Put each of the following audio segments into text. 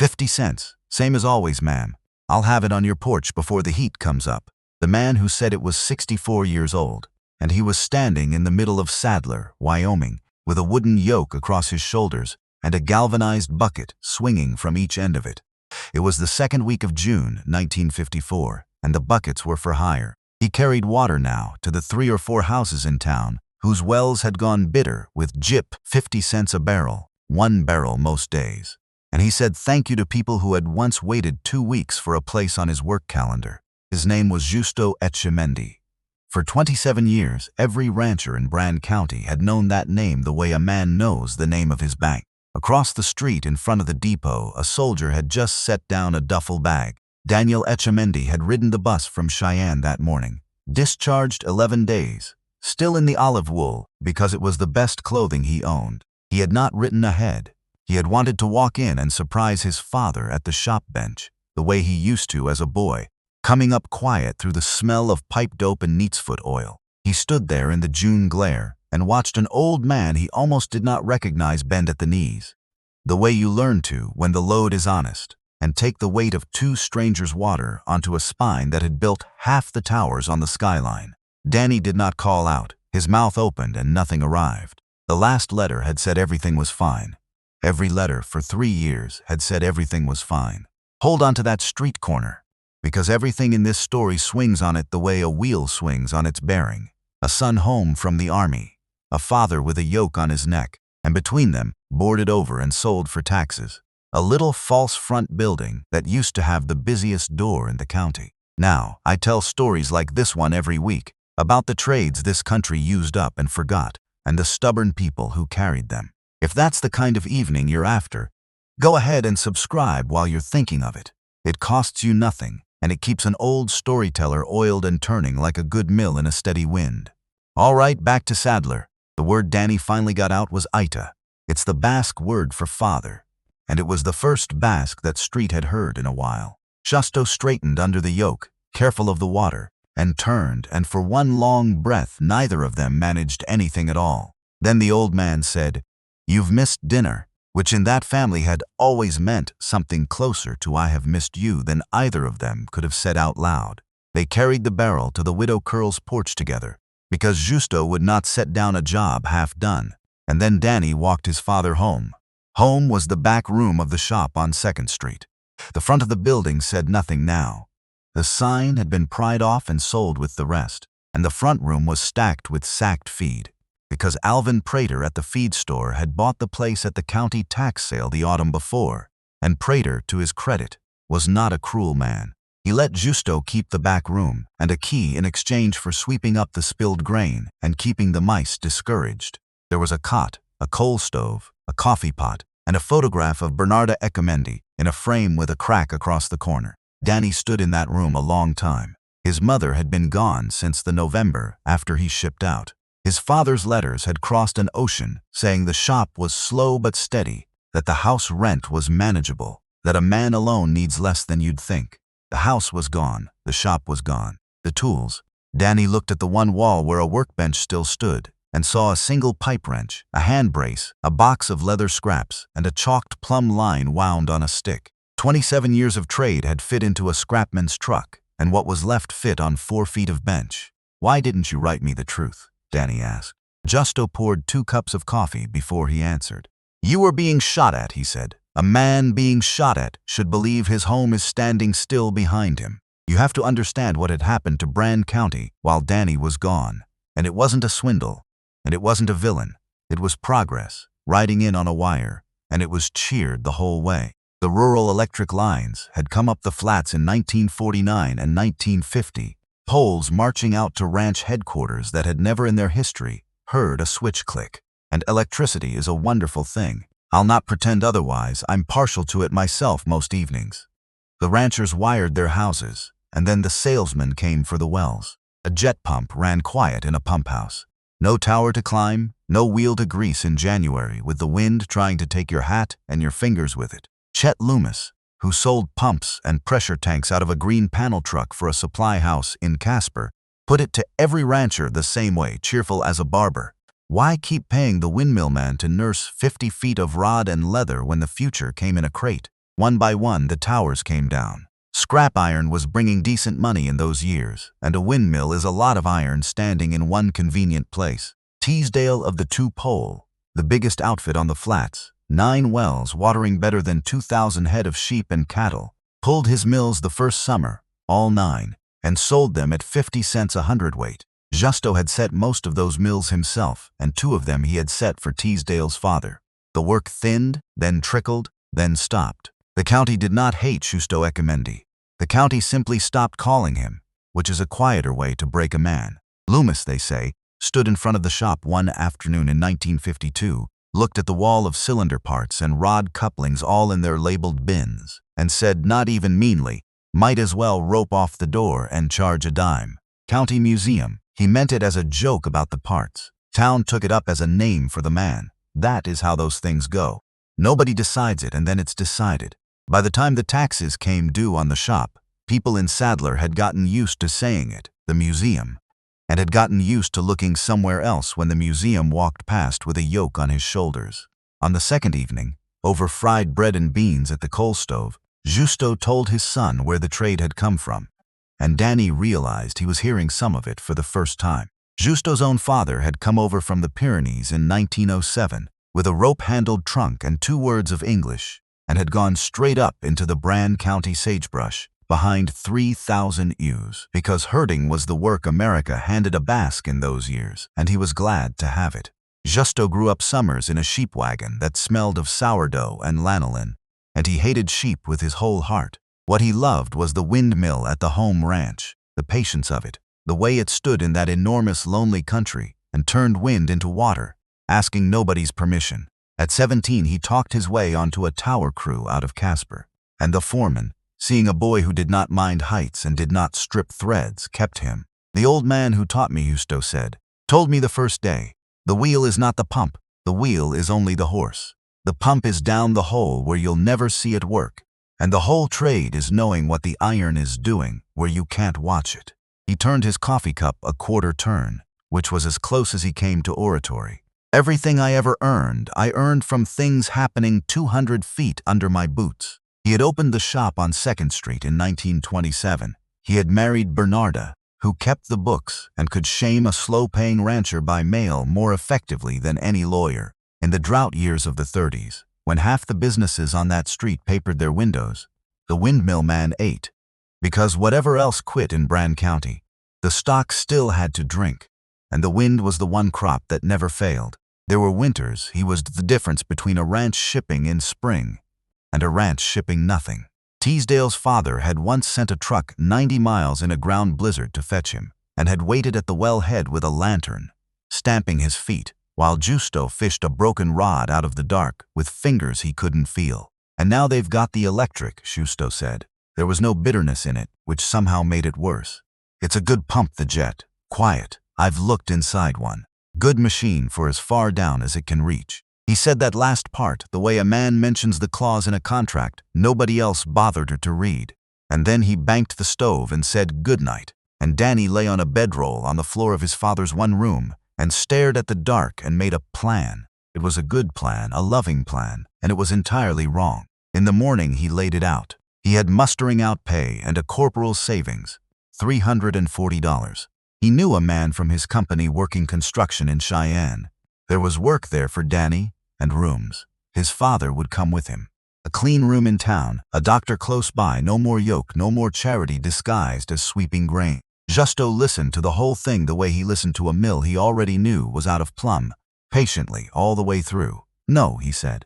50 cents. Same as always, ma'am. I'll have it on your porch before the heat comes up. The man who said it was 64 years old, and he was standing in the middle of Sadler, Wyoming, with a wooden yoke across his shoulders and a galvanized bucket swinging from each end of it. It was the second week of June, 1954, and the buckets were for hire. He carried water now to the 3 or 4 houses in town whose wells had gone bitter with gyp 50 cents a barrel, 1 barrel most days. And he said thank you to people who had once waited 2 weeks for a place on his work calendar. His name was Justo Etchemendy. For 27 years, every rancher in Brand County had known that name the way a man knows the name of his bank. Across the street in front of the depot, a soldier had just set down a duffel bag. Daniel Etchemendy had ridden the bus from Cheyenne that morning, discharged 11 days, still in the olive wool because it was the best clothing he owned. He had not written ahead. He had wanted to walk in and surprise his father at the shop bench, the way he used to as a boy, coming up quiet through the smell of pipe dope and neatsfoot oil. He stood there in the June glare and watched an old man he almost did not recognize bend at the knees, the way you learn to when the load is honest, and take the weight of 2 strangers' water onto a spine that had built half the towers on the skyline. Dani did not call out. His mouth opened and nothing arrived. The last letter had said everything was fine. Every letter for 3 years had said everything was fine. Hold on to that street corner, because everything in this story swings on it the way a wheel swings on its bearing. A son home from the army, a father with a yoke on his neck, and between them, boarded over and sold for taxes. A little false front building that used to have the busiest door in the county. Now, I tell stories like this one every week, about the trades this country used up and forgot, and the stubborn people who carried them. If that's the kind of evening you're after, go ahead and subscribe while you're thinking of it. It costs you nothing, and it keeps an old storyteller oiled and turning like a good mill in a steady wind. All right, back to Sadler. The word Dani finally got out was Ita. It's the Basque word for father, and it was the first Basque that Street had heard in a while. Justo straightened under the yoke, careful of the water, and turned, and for one long breath neither of them managed anything at all. Then the old man said, "You've missed dinner," which in that family had always meant something closer to "I have missed you" than either of them could have said out loud. They carried the barrel to the Widow Curl's porch together, because Justo would not set down a job half done. And then Dani walked his father home. Home was the back room of the shop on 2nd Street. The front of the building said nothing now. The sign had been pried off and sold with the rest, and the front room was stacked with sacked feed, because Alvin Prater at the feed store had bought the place at the county tax sale the autumn before, and Prater, to his credit, was not a cruel man. He let Justo keep the back room and a key in exchange for sweeping up the spilled grain and keeping the mice discouraged. There was a cot, a coal stove, a coffee pot, and a photograph of Bernarda Etchemendy in a frame with a crack across the corner. Dani stood in that room a long time. His mother had been gone since the November after he shipped out. His father's letters had crossed an ocean saying the shop was slow but steady, that the house rent was manageable, that a man alone needs less than you'd think. The house was gone, the shop was gone. The tools. Dani looked at the one wall where a workbench still stood and saw a single pipe wrench, a hand brace, a box of leather scraps, and a chalked plumb line wound on a stick. 27 years of trade had fit into a scrapman's truck, and what was left fit on 4 feet of bench. "Why didn't you write me the truth?" Dani asked. Justo poured 2 cups of coffee before he answered. "You were being shot at," he said. "A man being shot at should believe his home is standing still behind him. You have to understand what had happened to Brand County while Dani was gone. And it wasn't a swindle, and it wasn't a villain. It was progress, riding in on a wire, and it was cheered the whole way. The rural electric lines had come up the flats in 1949 and 1950, poles marching out to ranch headquarters that had never in their history heard a switch click. And electricity is a wonderful thing. I'll not pretend otherwise. I'm partial to it myself most evenings. The ranchers wired their houses, and then the salesman came for the wells. A jet pump ran quiet in a pump house. No tower to climb, no wheel to grease in January with the wind trying to take your hat and your fingers with it. Chet Loomis, who sold pumps and pressure tanks out of a green panel truck for a supply house in Casper, put it to every rancher the same way, cheerful as a barber. Why keep paying the windmill man to nurse 50 feet of rod and leather when the future came in a crate? One by one, the towers came down. Scrap iron was bringing decent money in those years, and a windmill is a lot of iron standing in one convenient place. Teesdale of the Two Pole, the biggest outfit on the flats, 9 wells watering better than 2,000 head of sheep and cattle, pulled his mills the first summer, all 9, and sold them at 50 cents a hundredweight. Justo had set most of those mills himself, and 2 of them he had set for Teesdale's father. The work thinned, then trickled, then stopped. The county did not hate Justo Etchemendy. The county simply stopped calling him, which is a quieter way to break a man. Loomis, they say, stood in front of the shop one afternoon in 1952, looked at the wall of cylinder parts and rod couplings all in their labeled bins, and said, not even meanly, might as well rope off the door and charge a dime. County Museum. He meant it as a joke about the parts. Town took it up as a name for the man. That is how those things go. Nobody decides it, and then it's decided. By the time the taxes came due on the shop, people in Sadler had gotten used to saying it, the museum, and had gotten used to looking somewhere else when the museum walked past with a yoke on his shoulders. On the second evening, over fried bread and beans at the coal stove, Justo told his son where the trade had come from, and Dani realized he was hearing some of it for the first time. Justo's own father had come over from the Pyrenees in 1907 with a rope-handled trunk and 2 words of English, and had gone straight up into the Brand County sagebrush behind 3,000 ewes, because herding was the work America handed a Basque in those years, and he was glad to have it. Justo grew up summers in a sheep wagon that smelled of sourdough and lanolin, and he hated sheep with his whole heart. What he loved was the windmill at the home ranch, the patience of it, the way it stood in that enormous lonely country and turned wind into water, asking nobody's permission. At 17, he talked his way onto a tower crew out of Casper, and the foreman, seeing a boy who did not mind heights and did not strip threads, kept him. The old man who taught me, Justo said, told me the first day, the wheel is not the pump, the wheel is only the horse. The pump is down the hole where you'll never see it work, and the whole trade is knowing what the iron is doing where you can't watch it. He turned his coffee cup a quarter turn, which was as close as he came to oratory. Everything I ever earned, I earned from things happening 200 feet under my boots. He had opened the shop on 2nd Street in 1927. He had married Bernarda, who kept the books and could shame a slow-paying rancher by mail more effectively than any lawyer. In the drought years of the 30s, when half the businesses on that street papered their windows, the windmill man ate. Because whatever else quit in Brand County, the stock still had to drink, and the wind was the one crop that never failed. There were winters. He was the difference between a ranch shipping in spring and a ranch shipping nothing. Teesdale's father had once sent a truck 90 miles in a ground blizzard to fetch him, and had waited at the wellhead with a lantern, stamping his feet, while Justo fished a broken rod out of the dark with fingers he couldn't feel. And now they've got the electric, Justo said. There was no bitterness in it, which somehow made it worse. It's a good pump, the jet. Quiet. I've looked inside one. Good machine for as far down as it can reach. He said that last part, the way a man mentions the clause in a contract, nobody else bothered her to read. And then he banked the stove and said good night, and Dani lay on a bedroll on the floor of his father's one room and stared at the dark and made a plan. It was a good plan, a loving plan, and it was entirely wrong. In the morning he laid it out. He had mustering out pay and a corporal's savings, $340. He knew a man from his company working construction in Cheyenne. There was work there for Dani and rooms. His father would come with him. A clean room in town, a doctor close by, no more yoke, no more charity disguised as sweeping grain. Justo listened to the whole thing the way he listened to a mill he already knew was out of plumb, patiently all the way through. No, he said.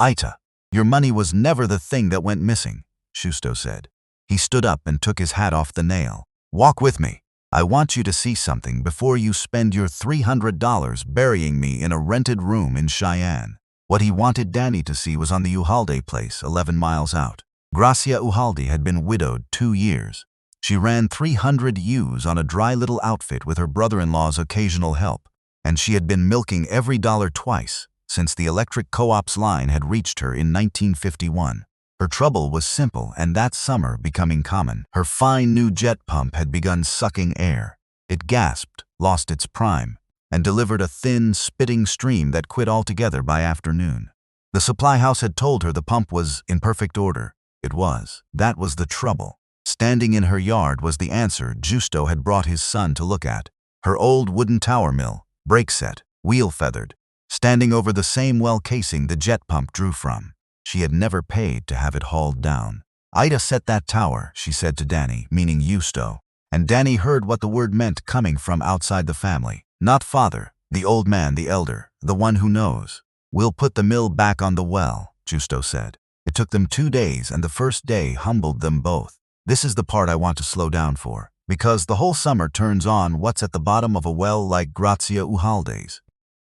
Ita, your money was never the thing that went missing, Justo said. He stood up and took his hat off the nail. Walk with me. I want you to see something before you spend your $300 burying me in a rented room in Cheyenne. What he wanted Dani to see was on the Uhalde place, 11 miles out. Gracia Uhalde had been widowed 2 years. She ran 300 ewes on a dry little outfit with her brother-in-law's occasional help, and she had been milking every dollar twice since the electric co-op's line had reached her in 1951. Her trouble was simple, and that summer becoming common. Her fine new jet pump had begun sucking air. It gasped, lost its prime, and delivered a thin, spitting stream that quit altogether by afternoon. The supply house had told her the pump was in perfect order. It was. That was the trouble. Standing in her yard was the answer Justo had brought his son to look at. Her old wooden tower mill, brake set, wheel feathered, standing over the same well casing the jet pump drew from. She had never paid to have it hauled down. "Ida set that tower," she said to Dani, meaning Justo. And Dani heard what the word meant coming from outside the family. "Not father, the old man, the elder, the one who knows. We'll put the mill back on the well," Justo said. It took them 2 days, and the first day humbled them both. This is the part I want to slow down for, because the whole summer turns on what's at the bottom of a well like Grazia Uhalde's.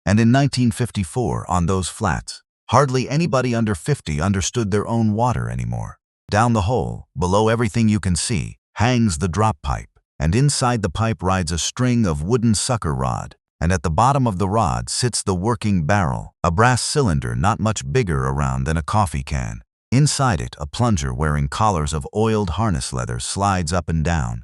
And in 1954, on those flats, hardly anybody under 50 understood their own water anymore. Down the hole, below everything you can see, hangs the drop pipe, and inside the pipe rides a string of wooden sucker rod, and at the bottom of the rod sits the working barrel, a brass cylinder not much bigger around than a coffee can. Inside it, a plunger wearing collars of oiled harness leather slides up and down.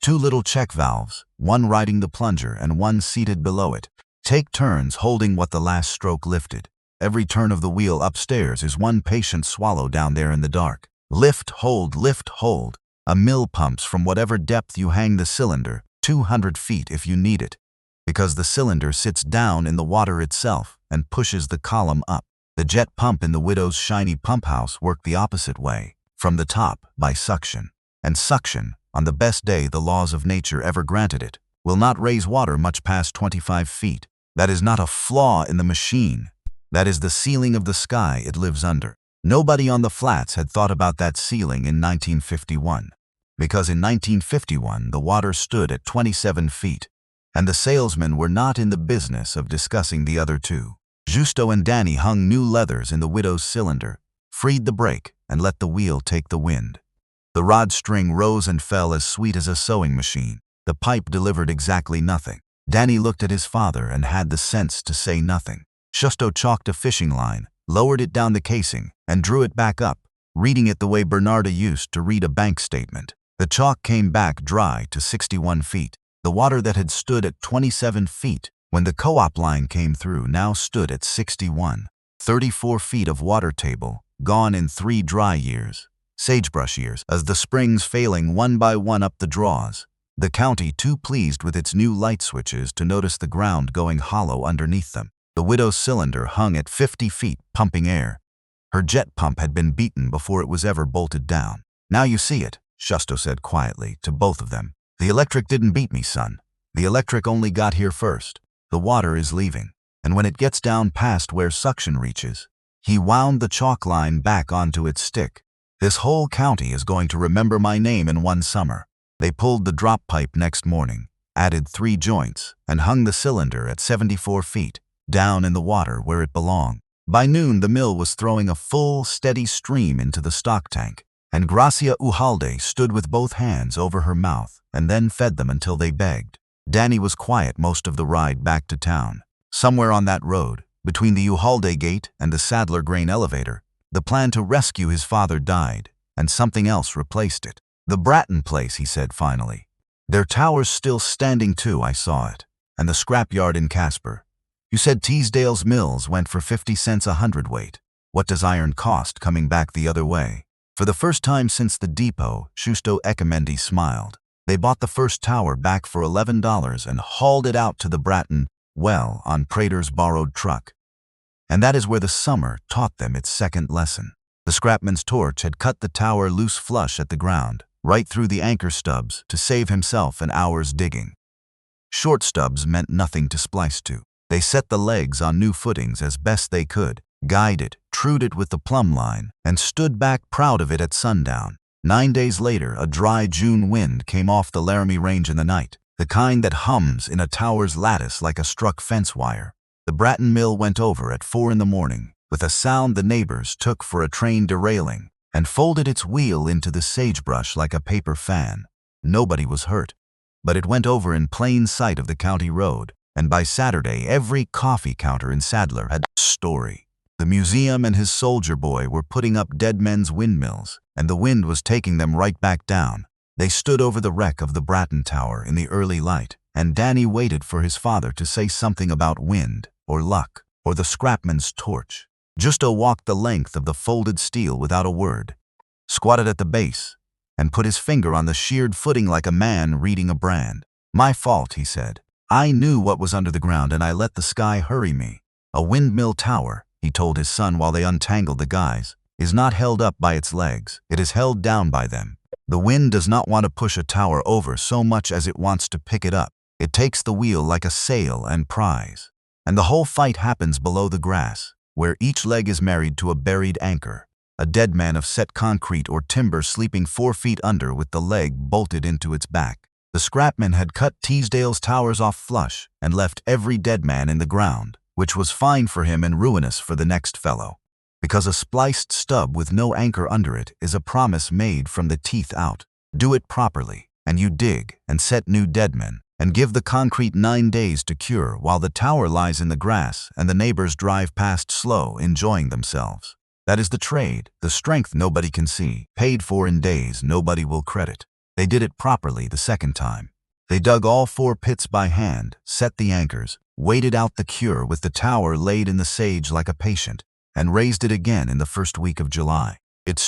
2 little check valves, one riding the plunger and one seated below it, take turns holding what the last stroke lifted. Every turn of the wheel upstairs is one patient swallow down there in the dark. Lift, hold, lift, hold. A mill pumps from whatever depth you hang the cylinder, 200 feet if you need it, because the cylinder sits down in the water itself and pushes the column up. The jet pump in the widow's shiny pump house worked the opposite way, from the top, by suction. And suction, on the best day the laws of nature ever granted it, will not raise water much past 25 feet. That is not a flaw in the machine. That is the ceiling of the sky it lives under. Nobody on the flats had thought about that ceiling in 1951, because in 1951 the water stood at 27 feet, and the salesmen were not in the business of discussing the other two. Justo and Dani hung new leathers in the widow's cylinder, freed the brake, and let the wheel take the wind. The rod string rose and fell as sweet as a sewing machine. The pipe delivered exactly nothing. Dani looked at his father and had the sense to say nothing. Justo chalked a fishing line, lowered it down the casing, and drew it back up, reading it the way Bernarda used to read a bank statement. The chalk came back dry to 61 feet. The water that had stood at 27 feet when the co-op line came through now stood at 61. 34 feet of water table, gone in 3 dry years, sagebrush years, as the springs failing one by one up the draws. The county too pleased with its new light switches to notice the ground going hollow underneath them. The widow's cylinder hung at 50 feet, pumping air. Her jet pump had been beaten before it was ever bolted down. "Now you see it," Justo said quietly to both of them. "The electric didn't beat me, son. The electric only got here first. The water is leaving, and when it gets down past where suction reaches," he wound the chalk line back onto its stick, "this whole county is going to remember my name in one summer." They pulled the drop pipe next morning, added 3 joints, and hung the cylinder at 74 feet, down in the water where it belonged. By noon, the mill was throwing a full, steady stream into the stock tank, and Grazia Uhalde stood with both hands over her mouth and then fed them until they begged. Dani was quiet most of the ride back to town. Somewhere on that road, between the Uhalde gate and the Sadler grain elevator, the plan to rescue his father died, and something else replaced it. "The Bratton place," he said finally. "Their tower's still standing too, I saw it. And the scrapyard in Casper. You said Teasdale's mills went for 50 cents a hundredweight. What does iron cost coming back the other way?" For the first time since the depot, Justo Etchemendy smiled. They bought the first tower back for $11 and hauled it out to the Bratton well on Prater's borrowed truck. And that is where the summer taught them its second lesson. The scrapman's torch had cut the tower loose flush at the ground, right through the anchor stubs, to save himself an hour's digging. Short stubs meant nothing to splice to. They set the legs on new footings as best they could, guided, trued it with the plumb line, and stood back proud of it at sundown. 9 days later, a dry June wind came off the Laramie Range in the night, the kind that hums in a tower's lattice like a struck fence wire. The Bratton mill went over at 4 in the morning, with a sound the neighbors took for a train derailing, and folded its wheel into the sagebrush like a paper fan. Nobody was hurt, but it went over in plain sight of the county road, and by Saturday every coffee counter in Sadler had a story. The museum and his soldier boy were putting up dead men's windmills, and the wind was taking them right back down. They stood over the wreck of the Bratton Tower in the early light, and Dani waited for his father to say something about wind, or luck, or the scrapman's torch. Justo walked the length of the folded steel without a word, squatted at the base, and put his finger on the sheared footing like a man reading a brand. "My fault," he said. "I knew what was under the ground and I let the sky hurry me. A windmill tower," he told his son while they untangled the guys, "is not held up by its legs, it is held down by them. The wind does not want to push a tower over so much as it wants to pick it up. It takes the wheel like a sail and prize. And the whole fight happens below the grass, where each leg is married to a buried anchor, a dead man of set concrete or timber sleeping 4 feet under with the leg bolted into its back. The scrapmen had cut Teasdale's towers off flush and left every dead man in the ground, which was fine for him and ruinous for the next fellow, because a spliced stub with no anchor under it is a promise made from the teeth out. Do it properly, and you dig and set new dead men, and give the concrete 9 days to cure while the tower lies in the grass and the neighbors drive past slow, enjoying themselves. That is the trade, the strength nobody can see, paid for in days nobody will credit. They did it properly the second time. They dug all 4 pits by hand, set the anchors, waited out the cure with the tower laid in the sage like a patient, and raised it again in the first week of July. It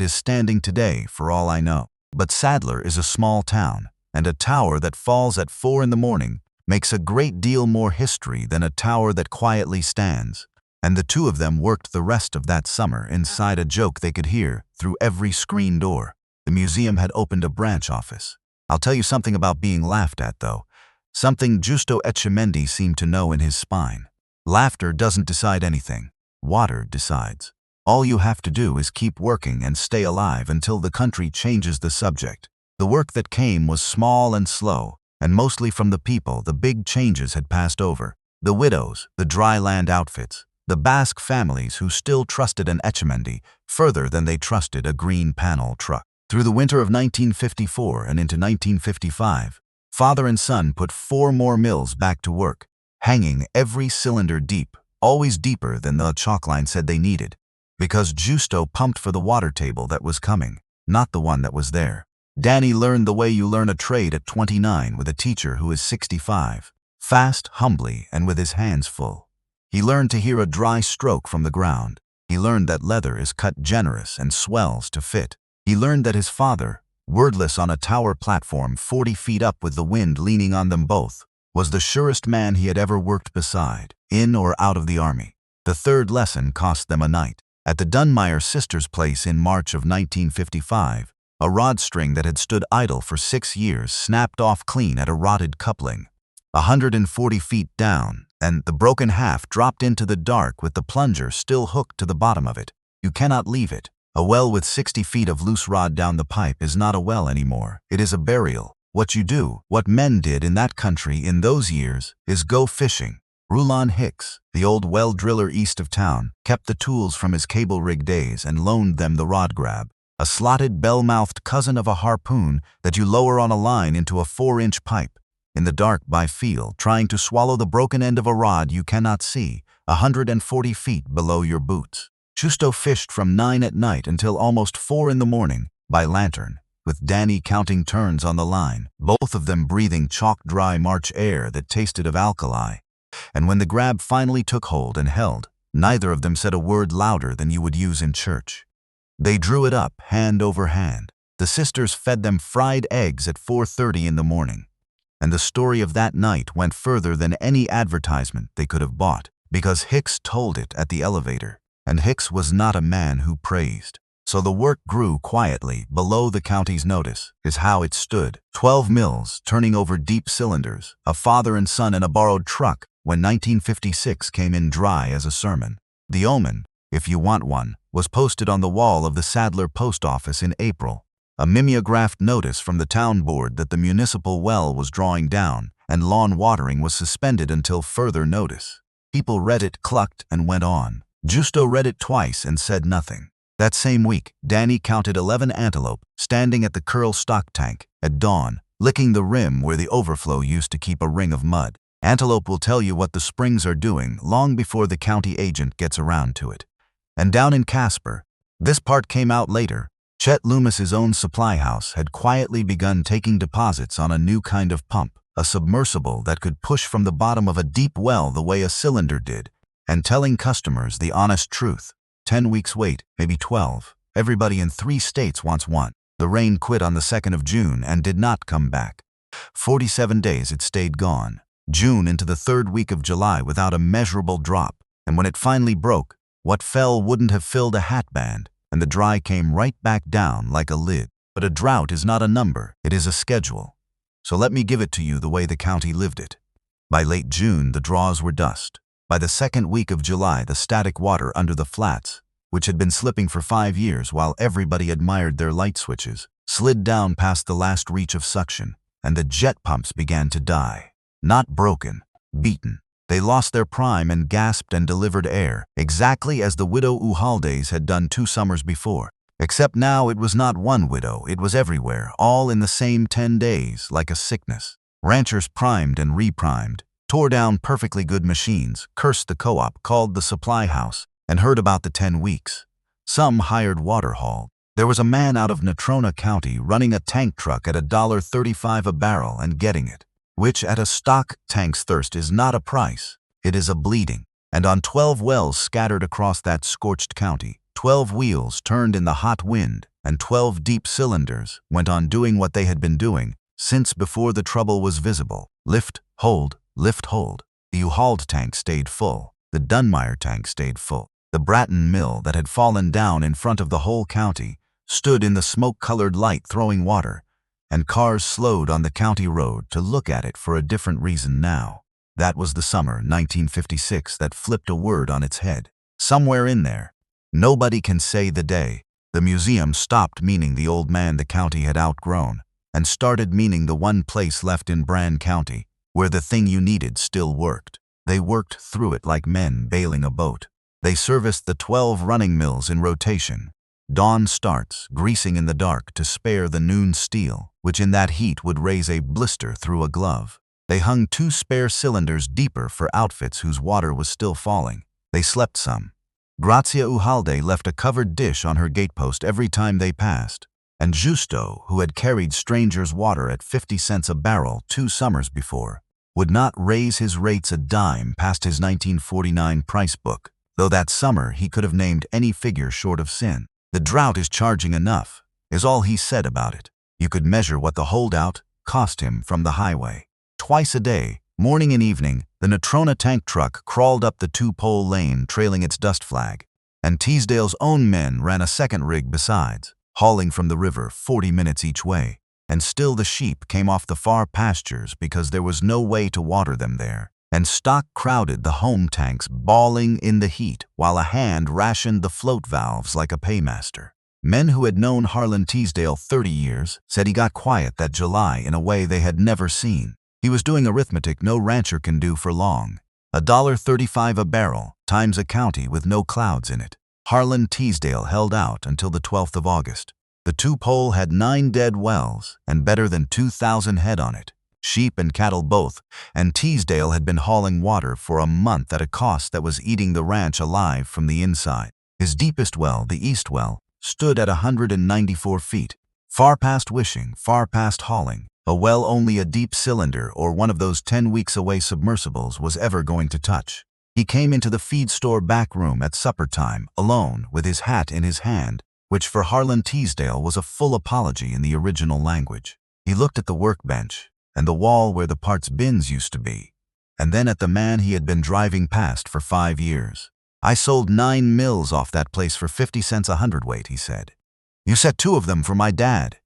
is standing today for all I know. But Sadler is a small town, and a tower that falls at 4 in the morning makes a great deal more history than a tower that quietly stands. And the two of them worked the rest of that summer inside a joke they could hear through every screen door. The museum had opened a branch office. I'll tell you something about being laughed at, though. Something Justo Etchemendy seemed to know in his spine. Laughter doesn't decide anything. Water decides. All you have to do is keep working and stay alive until the country changes the subject. The work that came was small and slow, and mostly from the people the big changes had passed over. The widows, the dry land outfits, the Basque families who still trusted an Etchemendy further than they trusted a green panel truck. Through the winter of 1954 and into 1955, father and son put 4 more mills back to work, hanging every cylinder deep, always deeper than the chalk line said they needed, because Justo pumped for the water table that was coming, not the one that was there. Dani learned the way you learn a trade at 29 with a teacher who is 65, fast, humbly, and with his hands full. He learned to hear a dry stroke from the ground. He learned that leather is cut generous and swells to fit. He learned that his father, wordless on a tower platform 40 feet up with the wind leaning on them both, was the surest man he had ever worked beside, in or out of the army. The third lesson cost them a night. At the Dunmeyer sisters' place in March of 1955, a rod string that had stood idle for 6 years snapped off clean at a rotted coupling, 140 feet down, and the broken half dropped into the dark with the plunger still hooked to the bottom of it. You cannot leave it. A well with 60 feet of loose rod down the pipe is not a well anymore. It is a burial. What you do, what men did in that country in those years, is go fishing. Rulon Hicks, the old well driller east of town, kept the tools from his cable rig days and loaned them the rod grab, a slotted bell-mouthed cousin of a harpoon that you lower on a line into a 4-inch pipe, in the dark by feel, trying to swallow the broken end of a rod you cannot see, 140 feet below your boots. Justo fished from 9 at night until almost 4 in the morning, by lantern, with Dani counting turns on the line, both of them breathing chalk-dry March air that tasted of alkali. And when the grab finally took hold and held, neither of them said a word louder than you would use in church. They drew it up, hand over hand. The sisters fed them fried eggs at 4:30 in the morning. And the story of that night went further than any advertisement they could have bought, because Hicks told it at the elevator. And Hicks was not a man who praised. So the work grew quietly below the county's notice, is how it stood. 12 mills turning over deep cylinders, a father and son in a borrowed truck when 1956 came in dry as a sermon. The omen, if you want one, was posted on the wall of the Sadler post office in April. A mimeographed notice from the town board that the municipal well was drawing down and lawn watering was suspended until further notice. People read it, clucked, and went on. Justo read it twice and said nothing. That same week, Dani counted 11 antelope standing at the curl stock tank at dawn, licking the rim where the overflow used to keep a ring of mud. Antelope will tell you what the springs are doing long before the county agent gets around to it. And down in Casper, this part came out later, Chet Loomis's own supply house had quietly begun taking deposits on a new kind of pump, a submersible that could push from the bottom of a deep well the way a cylinder did, and telling customers the honest truth. 10 weeks wait, maybe 12. Everybody in 3 states wants one. The rain quit on the 2nd of June and did not come back. 47 days it stayed gone. June into the 3rd week of July without a measurable drop. And when it finally broke, what fell wouldn't have filled a hatband, and the dry came right back down like a lid. But a drought is not a number, it is a schedule. So let me give it to you the way the county lived it. By late June, the draws were dust. By the 2nd week of July, the static water under the flats, which had been slipping for 5 years while everybody admired their light switches, slid down past the last reach of suction, and the jet pumps began to die. Not broken, beaten. They lost their prime and gasped and delivered air, exactly as the widow Uhaldes had done 2 summers before. Except now it was not one widow, it was everywhere, all in the same 10 days, like a sickness. Ranchers primed and reprimed, tore down perfectly good machines, cursed the co-op, called the supply house, and heard about the 10 weeks. Some hired water haul. There was a man out of Natrona County running a tank truck at $1.35 a barrel and getting it, which at a stock tank's thirst is not a price, it is a bleeding. And on 12 wells scattered across that scorched county, 12 wheels turned in the hot wind, and 12 deep cylinders went on doing what they had been doing since before the trouble was visible. Lift, hold, lift, hold. The Uhalde tank stayed full. The Dunmire tank stayed full. The Bratton mill that had fallen down in front of the whole county stood in the smoke-colored light throwing water, and cars slowed on the county road to look at it for a different reason now. That was the summer 1956 that flipped a word on its head. Somewhere in there, nobody can say the day, the museum stopped meaning the old man the county had outgrown and started meaning the one place left in Brand County where the thing you needed still worked. They worked through it like men bailing a boat. They serviced the 12 running mills in rotation. Dawn starts, greasing in the dark to spare the noon steel, which in that heat would raise a blister through a glove. They hung 2 spare cylinders deeper for outfits whose water was still falling. They slept some. Grazia Uhalde left a covered dish on her gatepost every time they passed, and Justo, who had carried strangers' water at 50 cents a barrel 2 summers before, would not raise his rates a dime past his 1949 price book, though that summer he could have named any figure short of sin. The drought is charging enough, is all he said about it. You could measure what the holdout cost him from the highway. Twice a day, morning and evening, the Natrona tank truck crawled up the 2-pole lane trailing its dust flag, and Teasdale's own men ran a second rig besides, hauling from the river 40 minutes each way. And still the sheep came off the far pastures because there was no way to water them there, and stock crowded the home tanks bawling in the heat while a hand rationed the float valves like a paymaster. Men who had known Harlan Teasdale 30 years said he got quiet that July in a way they had never seen. He was doing arithmetic no rancher can do for long. $1.35 a barrel times a county with no clouds in it. Harlan Teasdale held out until the 12th of August. The 2-pole had 9 dead wells and better than 2,000 head on it, sheep and cattle both, and Teasdale had been hauling water for a month at a cost that was eating the ranch alive from the inside. His deepest well, the East Well, stood at 194 feet, far past wishing, far past hauling, a well only a deep cylinder or one of those 10 weeks away submersibles was ever going to touch. He came into the feed store back room at supper time, alone, with his hat in his hand, which for Harlan Teasdale was a full apology in the original language. He looked at the workbench and the wall where the parts bins used to be, and then at the man he had been driving past for 5 years. I sold 9 mills off that place for 50 cents a hundredweight, he said. You set 2 of them for my dad.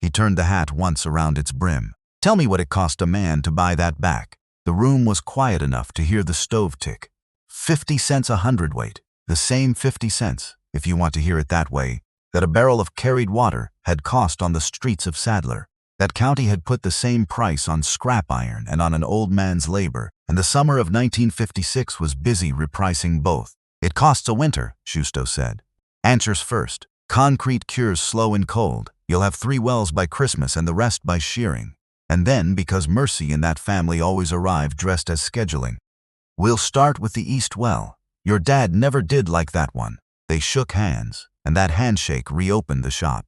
He turned the hat once around its brim. Tell me what it cost a man to buy that back. The room was quiet enough to hear the stove tick. 50 cents a hundredweight, the same 50 cents, if you want to hear it that way, that a barrel of carried water had cost on the streets of Sadler. That county had put the same price on scrap iron and on an old man's labor, and the summer of 1956 was busy repricing both. It costs a winter, Justo said. Answers first. Concrete cures slow and cold. You'll have 3 wells by Christmas and the rest by shearing. And then, because Mercy in that family always arrived dressed as scheduling, we'll start with the East Well. Your dad never did like that one. They shook hands, and that handshake reopened the shop.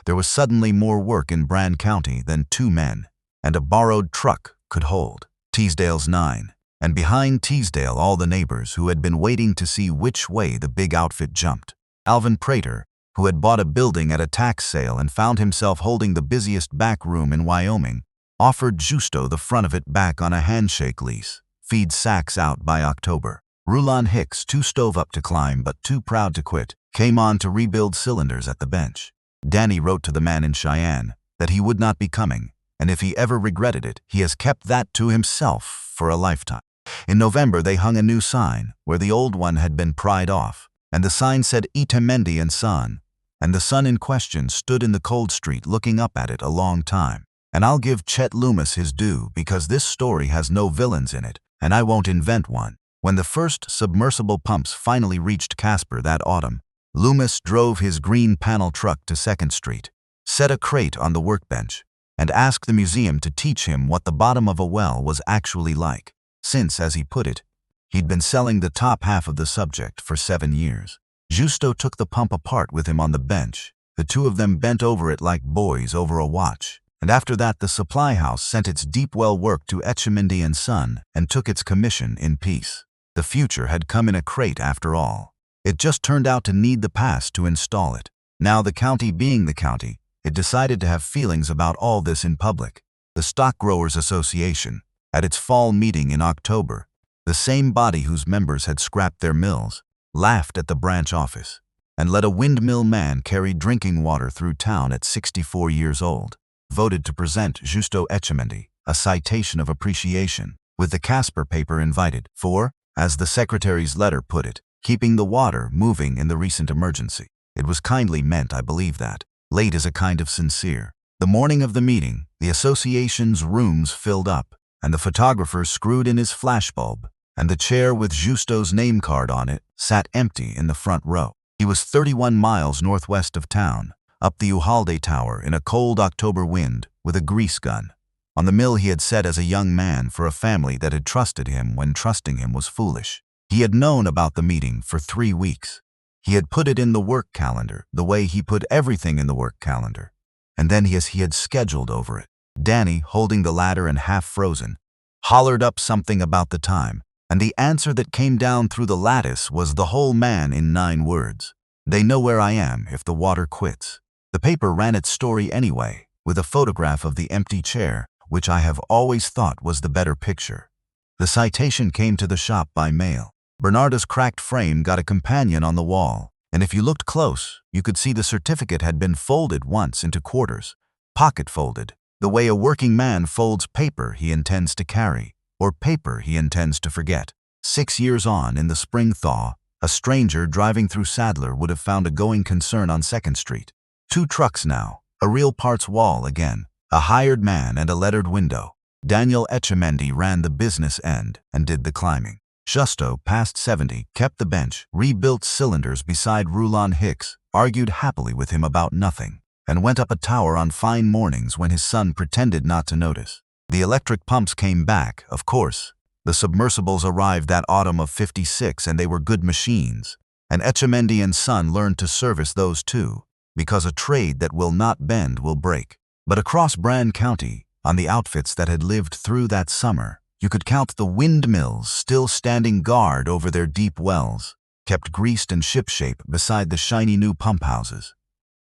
There was suddenly more work in Brand County than 2 men, and a borrowed truck could hold. Teasdale's 9, and behind Teasdale all the neighbors who had been waiting to see which way the big outfit jumped. Alvin Prater, who had bought a building at a tax sale and found himself holding the busiest back room in Wyoming, offered Justo the front of it back on a handshake lease. Feed sacks out by October. Rulon Hicks, too stove up to climb but too proud to quit, came on to rebuild cylinders at the bench. Dani wrote to the man in Cheyenne that he would not be coming, and if he ever regretted it, he has kept that to himself for a lifetime. In November, they hung a new sign where the old one had been pried off, and the sign said Etchemendy and Son, and the son in question stood in the cold street looking up at it a long time. And I'll give Chet Loomis his due because this story has no villains in it, and I won't invent one. When the first submersible pumps finally reached Casper that autumn, Loomis drove his green panel truck to 2nd Street, set a crate on the workbench, and asked the museum to teach him what the bottom of a well was actually like, since, as he put it, he'd been selling the top half of the subject for 7 years. Justo took the pump apart with him on the bench. The two of them bent over it like boys over a watch. And after that, the supply house sent its deep well work to Etchemendy and Son and took its commission in peace. The future had come in a crate after all. It just turned out to need the past to install it. Now, the county being the county, it decided to have feelings about all this in public. The Stock Growers Association, at its fall meeting in October, the same body whose members had scrapped their mills, laughed at the branch office and let a windmill man carry drinking water through town at 64 years old. Voted to present Justo Etchemendy a citation of appreciation, with the Casper paper invited for, as the secretary's letter put it, keeping the water moving in the recent emergency. It was kindly meant, I believe that. Late is a kind of sincere. The morning of the meeting, the association's rooms filled up, and the photographer screwed in his flashbulb, and the chair with Justo's name card on it sat empty in the front row. He was 31 miles northwest of town, up the Uvalde Tower in a cold October wind with a grease gun. On the mill he had set as a young man for a family that had trusted him when trusting him was foolish. He had known about the meeting for 3 weeks. He had put it in the work calendar, the way he put everything in the work calendar. And then he had scheduled over it. Dani, holding the ladder and half frozen, hollered up something about the time, and the answer that came down through the lattice was the whole man in 9 words. They know where I am if the water quits. The paper ran its story anyway, with a photograph of the empty chair, which I have always thought was the better picture. The citation came to the shop by mail. Bernarda's cracked frame got a companion on the wall, and if you looked close, you could see the certificate had been folded once into quarters, pocket-folded, the way a working man folds paper he intends to carry, or paper he intends to forget. 6 years on, in the spring thaw, a stranger driving through Sadler would have found a going concern on 2nd Street. 2 trucks now, a real parts wall again, a hired man and a lettered window. Daniel Etchemendy ran the business end and did the climbing. Justo, past 70, kept the bench, rebuilt cylinders beside Rulon Hicks, argued happily with him about nothing, and went up a tower on fine mornings when his son pretended not to notice. The electric pumps came back, of course. The submersibles arrived that autumn of '56 and they were good machines, and Etchemendy and Son learned to service those too, because a trade that will not bend will break. But across Brand County, on the outfits that had lived through that summer, you could count the windmills still standing guard over their deep wells, kept greased and shipshape beside the shiny new pump houses.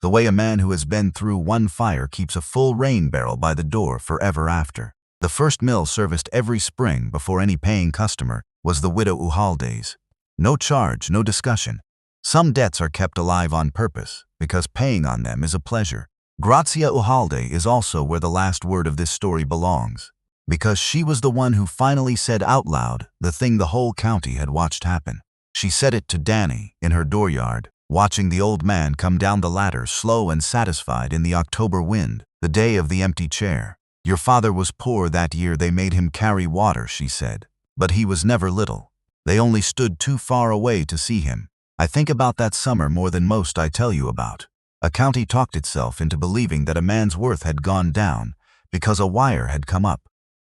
The way a man who has been through one fire keeps a full rain barrel by the door forever after. The first mill serviced every spring before any paying customer was the widow Uvalde's. No charge, no discussion. Some debts are kept alive on purpose, because paying on them is a pleasure. Grazia Uvalde is also where the last word of this story belongs, because she was the one who finally said out loud the thing the whole county had watched happen. She said it to Dani in her dooryard, watching the old man come down the ladder slow and satisfied in the October wind, the day of the empty chair. Your father was poor that year they made him carry water, she said, but he was never little. They only stood too far away to see him. I think about that summer more than most I tell you about. A county talked itself into believing that a man's worth had gone down because a wire had come up.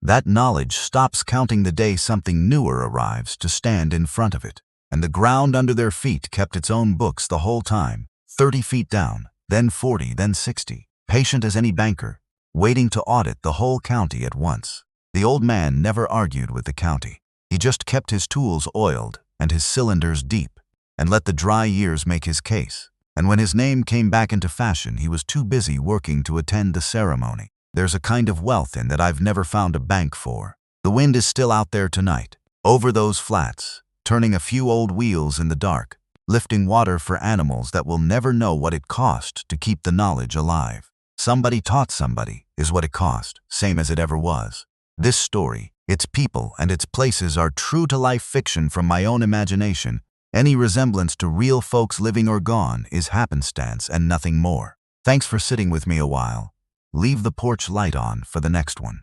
That knowledge stops counting the day something newer arrives to stand in front of it, and the ground under their feet kept its own books the whole time, 30 feet down, then 40, then 60, patient as any banker, waiting to audit the whole county at once. The old man never argued with the county. He just kept his tools oiled and his cylinders deep, and let the dry years make his case. And when his name came back into fashion, he was too busy working to attend the ceremony. There's a kind of wealth in that I've never found a bank for. The wind is still out there tonight, over those flats, turning a few old wheels in the dark, lifting water for animals that will never know what it cost to keep the knowledge alive. Somebody taught somebody is what it cost, same as it ever was. This story, its people and its places are true-to-life fiction from my own imagination. Any resemblance to real folks living or gone is happenstance and nothing more. Thanks for sitting with me a while. Leave the porch light on for the next one.